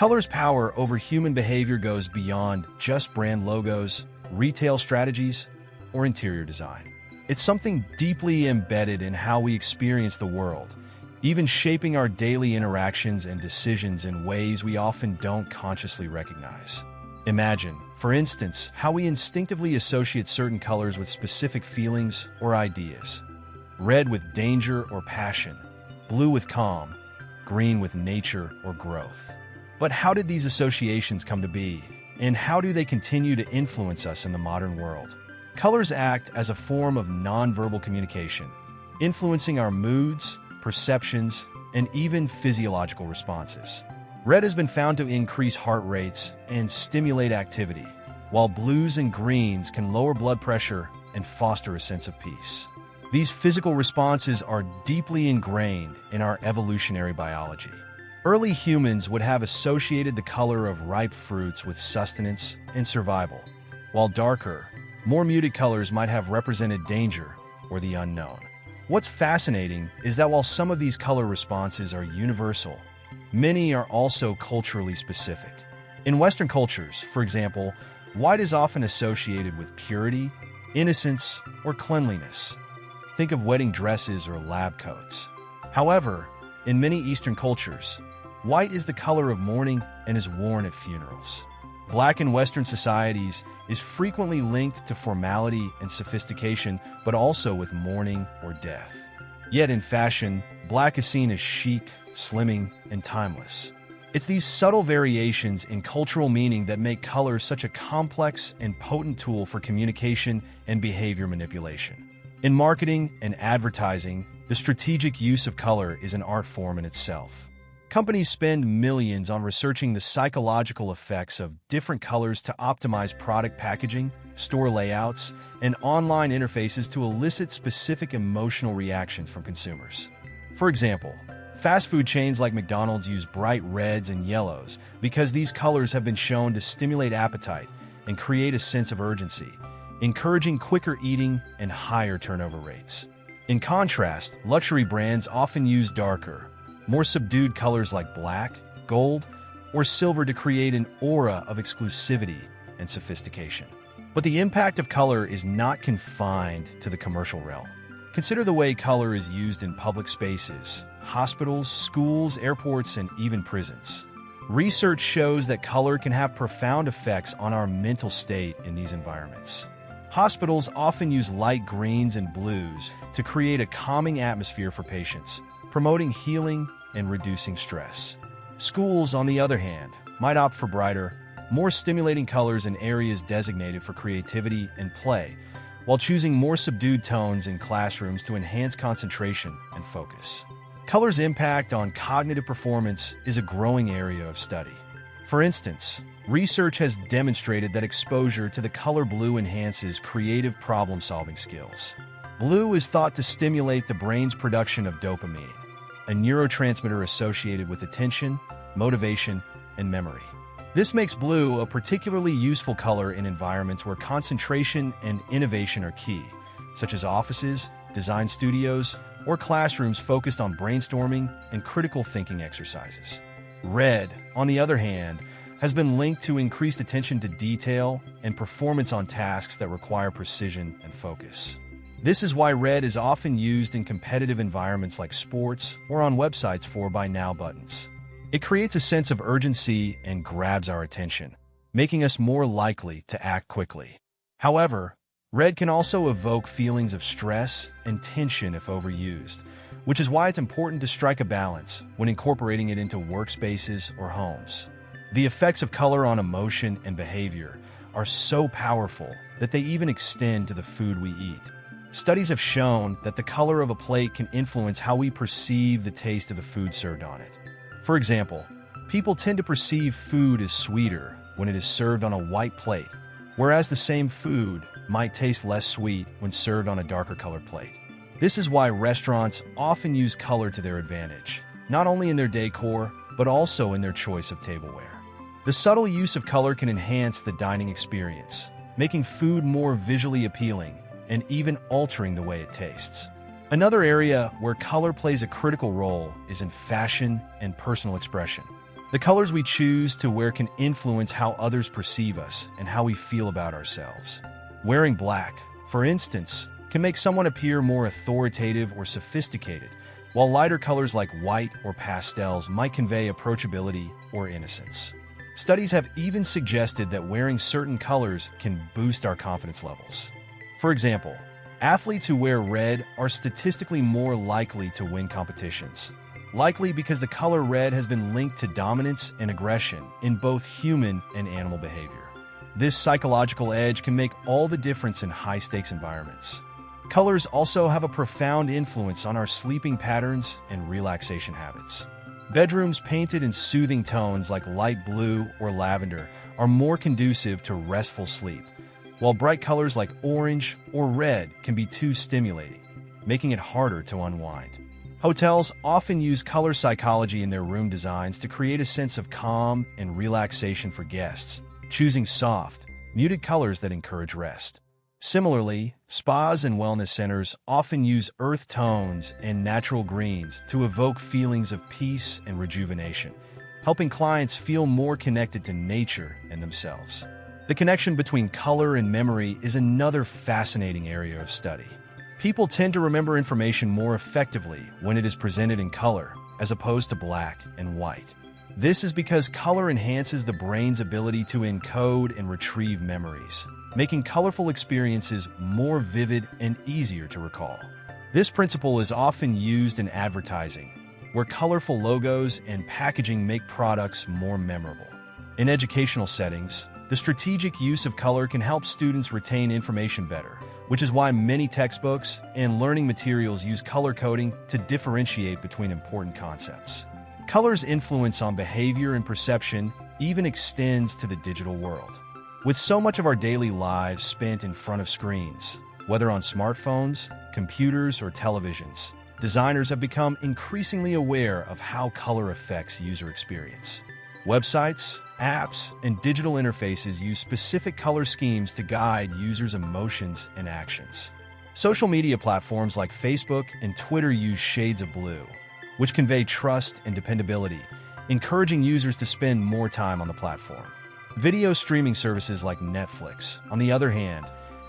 Color's power over human behavior goes beyond just brand logos, retail strategies, or interior design. It's something deeply embedded in how we experience the world, even shaping our daily interactions and decisions in ways we often don't consciously recognize. Imagine, for instance, how we instinctively associate certain colors with specific feelings or ideas. Red with danger or passion, blue with calm, green with nature or growth. But how did these associations come to be, and how do they continue to influence us in the modern world? Colors act as a form of nonverbal communication, influencing our moods, perceptions, and even physiological responses. Red has been found to increase heart rates and stimulate activity, while blues and greens can lower blood pressure and foster a sense of peace. These physical responses are deeply ingrained in our evolutionary biology. Early humans would have associated the color of ripe fruits with sustenance and survival, while darker, more muted colors might have represented danger or the unknown. What's fascinating is that while some of these color responses are universal, many are also culturally specific. In Western cultures, for example, white is often associated with purity, innocence, or cleanliness. Think of wedding dresses or lab coats. However, in many Eastern cultures, white is the color of mourning and is worn at funerals. Black in Western societies is frequently linked to formality and sophistication, but also with mourning or death. Yet in fashion, black is seen as chic, slimming, and timeless. It's these subtle variations in cultural meaning that make color such a complex and potent tool for communication and behavior manipulation. In marketing and advertising, the strategic use of color is an art form in itself. Companies spend millions on researching the psychological effects of different colors to optimize product packaging, store layouts, and online interfaces to elicit specific emotional reactions from consumers. For example, fast food chains like McDonald's use bright reds and yellows because these colors have been shown to stimulate appetite and create a sense of urgency, encouraging quicker eating and higher turnover rates. In contrast, luxury brands often use darker, more subdued colors like black, gold, or silver to create an aura of exclusivity and sophistication. But the impact of color is not confined to the commercial realm. Consider the way color is used in public spaces, hospitals, schools, airports, and even prisons. Research shows that color can have profound effects on our mental state in these environments. Hospitals often use light greens and blues to create a calming atmosphere for patients, promoting healing and reducing stress. Schools, on the other hand, might opt for brighter, more stimulating colors in areas designated for creativity and play, while choosing more subdued tones in classrooms to enhance concentration and focus. Color's impact on cognitive performance is a growing area of study. For instance, research has demonstrated that exposure to the color blue enhances creative problem-solving skills. Blue is thought to stimulate the brain's production of dopamine, a neurotransmitter associated with attention, motivation, and memory. This makes blue a particularly useful color in environments where concentration and innovation are key, such as offices, design studios, or classrooms focused on brainstorming and critical thinking exercises. Red, on the other hand, has been linked to increased attention to detail and performance on tasks that require precision and focus. This is why red is often used in competitive environments like sports or on websites for Buy Now buttons. It creates a sense of urgency and grabs our attention, making us more likely to act quickly. However, red can also evoke feelings of stress and tension if overused, which is why it's important to strike a balance when incorporating it into workspaces or homes. The effects of color on emotion and behavior are so powerful that they even extend to the food we eat. Studies have shown that the color of a plate can influence how we perceive the taste of the food served on it. For example, people tend to perceive food as sweeter when it is served on a white plate, whereas the same food might taste less sweet when served on a darker colored plate. This is why restaurants often use color to their advantage, not only in their decor, but also in their choice of tableware. The subtle use of color can enhance the dining experience, making food more visually appealing and even altering the way it tastes. Another area where color plays a critical role is in fashion and personal expression. The colors we choose to wear can influence how others perceive us and how we feel about ourselves. Wearing black, for instance, can make someone appear more authoritative or sophisticated, while lighter colors like white or pastels might convey approachability or innocence. Studies have even suggested that wearing certain colors can boost our confidence levels. For example, athletes who wear red are statistically more likely to win competitions, likely because the color red has been linked to dominance and aggression in both human and animal behavior. This psychological edge can make all the difference in high-stakes environments. Colors also have a profound influence on our sleeping patterns and relaxation habits. Bedrooms painted in soothing tones like light blue or lavender are more conducive to restful sleep, while bright colors like orange or red can be too stimulating, making it harder to unwind. Hotels often use color psychology in their room designs to create a sense of calm and relaxation for guests, choosing soft, muted colors that encourage rest. Similarly, spas and wellness centers often use earth tones and natural greens to evoke feelings of peace and rejuvenation, helping clients feel more connected to nature and themselves. The connection between color and memory is another fascinating area of study. People tend to remember information more effectively when it is presented in color, as opposed to black and white. This is because color enhances the brain's ability to encode and retrieve memories, making colorful experiences more vivid and easier to recall. This principle is often used in advertising, where colorful logos and packaging make products more memorable. In educational settings, the strategic use of color can help students retain information better, which is why many textbooks and learning materials use color coding to differentiate between important concepts. Color's influence on behavior and perception even extends to the digital world. With so much of our daily lives spent in front of screens, whether on smartphones, computers, or televisions, designers have become increasingly aware of how color affects user experience. Websites, apps, and digital interfaces use specific color schemes to guide users' emotions and actions. Social media platforms like Facebook and Twitter use shades of blue, which convey trust and dependability, encouraging users to spend more time on the platform. Video streaming services like Netflix, on the other hand,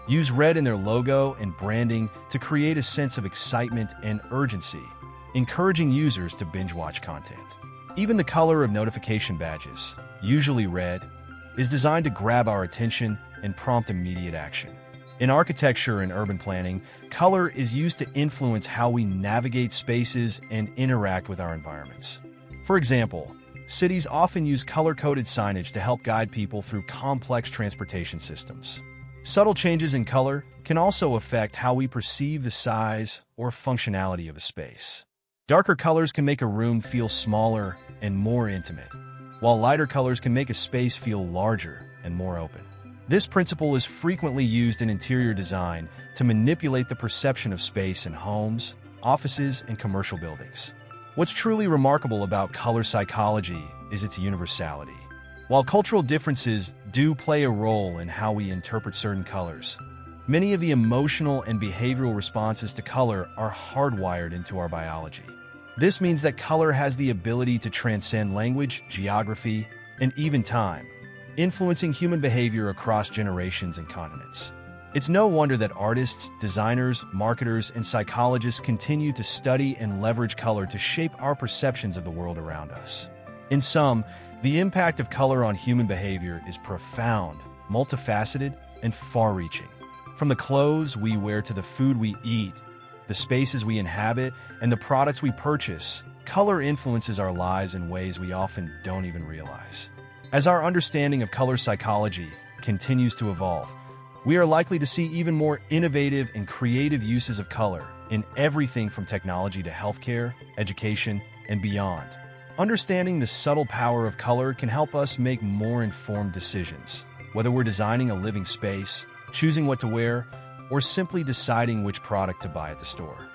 use red in their logo and branding to create a sense of excitement and urgency, encouraging users to binge-watch content. Even the color of notification badges, usually red, is designed to grab our attention and prompt immediate action. In architecture and urban planning, color is used to influence how we navigate spaces and interact with our environments. For example, cities often use color-coded signage to help guide people through complex transportation systems. Subtle changes in color can also affect how we perceive the size or functionality of a space. Darker colors can make a room feel smaller and more intimate, while lighter colors can make a space feel larger and more open. This principle is frequently used in interior design to manipulate the perception of space in homes, offices, and commercial buildings. What's truly remarkable about color psychology is its universality. While cultural differences do play a role in how we interpret certain colors, many of the emotional and behavioral responses to color are hardwired into our biology. This means that color has the ability to transcend language, geography, and even time, influencing human behavior across generations and continents. It's no wonder that artists, designers, marketers, and psychologists continue to study and leverage color to shape our perceptions of the world around us. In sum, the impact of color on human behavior is profound, multifaceted, and far-reaching. From the clothes we wear to the food we eat, the spaces we inhabit, and the products we purchase, color influences our lives in ways we often don't even realize. As our understanding of color psychology continues to evolve, we are likely to see even more innovative and creative uses of color in everything from technology to healthcare, education, and beyond. Understanding the subtle power of color can help us make more informed decisions, whether we're designing a living space, choosing what to wear, or simply deciding which product to buy at the store.